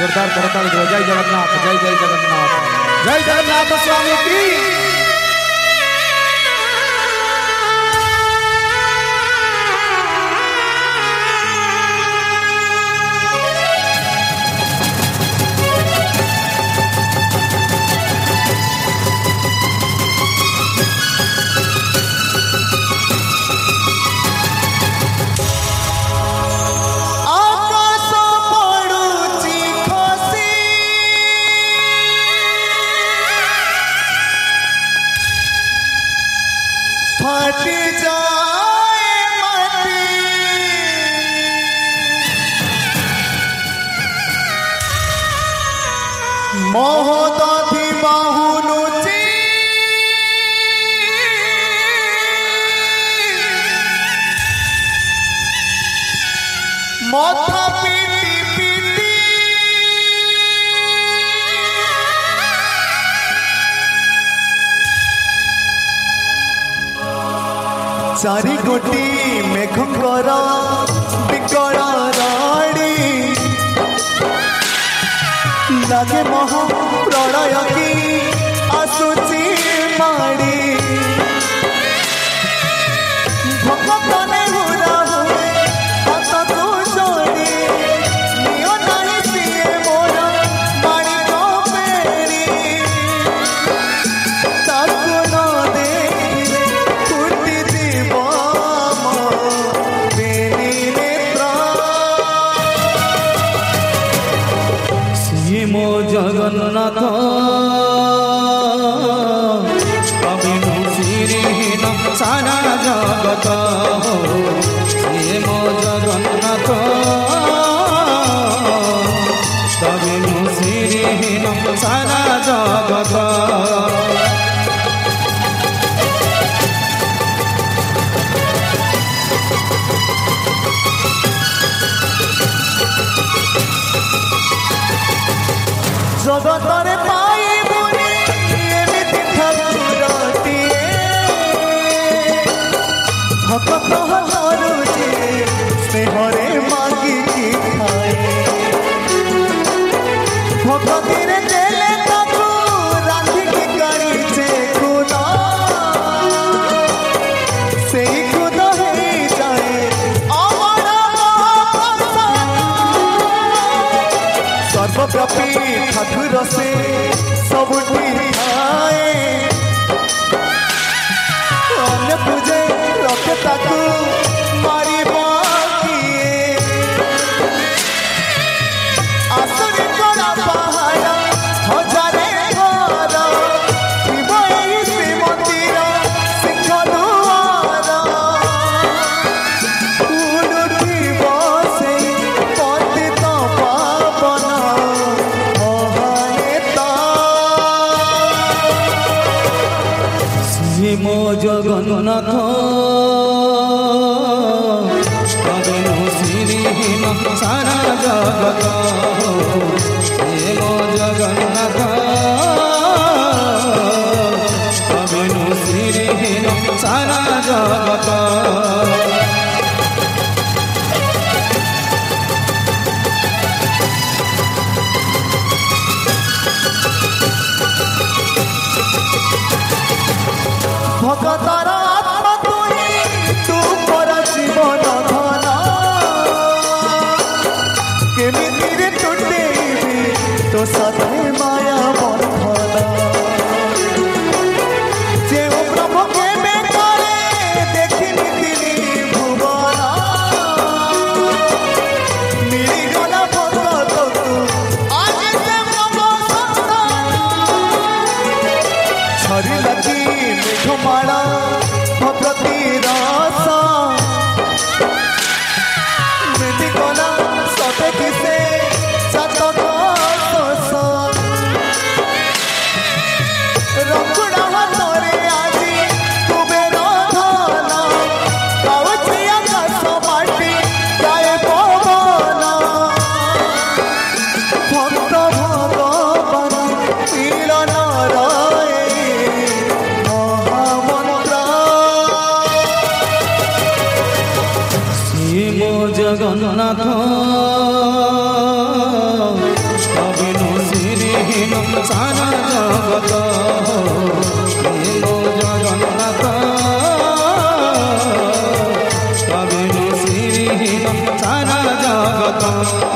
जोरदार करताल दो। जय जगन्नाथ, जय जय जगन्नाथ, जय जगन्नाथ स्वामी की। मोहदाधी बाहुनुची माथा पीटी पीटी चारि गोटी मेघंकर बिकल राड़ी लगे महा प्रलय की आसुची माड़ी भक्तने हुरा हुए हाथ को जोड़ी नियो नहीं सिए मोरा माड़ी को पेरी ताकु न देखिले फुटी जीव मो बेनी नेत्रा सिए मो जगन्नाथ कविनु श्रीहीन सारा जगत सिए मो जगन्नाथ कविनु श्रीहीन सारा जगत। जगतरे पाई बुरी एमिति ठाकुरटिए भक्त हरुचे स्नेहरे मागिकी खाए भक्तिरे देले ताकू रांधिकी काढ़ीचे खुद सेई खुद हेई जाए अमर सर्वव्यापी ठाकुर से सबुठी आए अन्य पूजे रखे ताकू मारी बाकिए आसुरी कड़ा पहाड़ हजारे घर शिव एही श्रीमंदिर सिंह दुआर उलुथिब सेई पतित पावन सिए मो जगन्नाथ कविनु श्रीहीन सारा जगत सिए मो जगन्नाथ कविनु श्रीहीन सारा जगत। भगतर आत्मा तुही तू पर जीवन धन केमिति रे तुटेबी तो साथे माया बंधन जे प्रभु केबे करे देखिनी तिनी भुवन मिली गला भगत तू आज से प्रभु संतान छरी लगी मेघमाला भगती रस मेदी कला सते किसे सातक सस रकुड़ा हाथरे आजी कुबेर धन गाउछि आकाश माटी गाए पवन भक्त भगवान मिलन रहे सिए मो जगन्नाथ सारा जगत हे गो जगन्नाथ तबे नु श्रीहीन सारा जगत।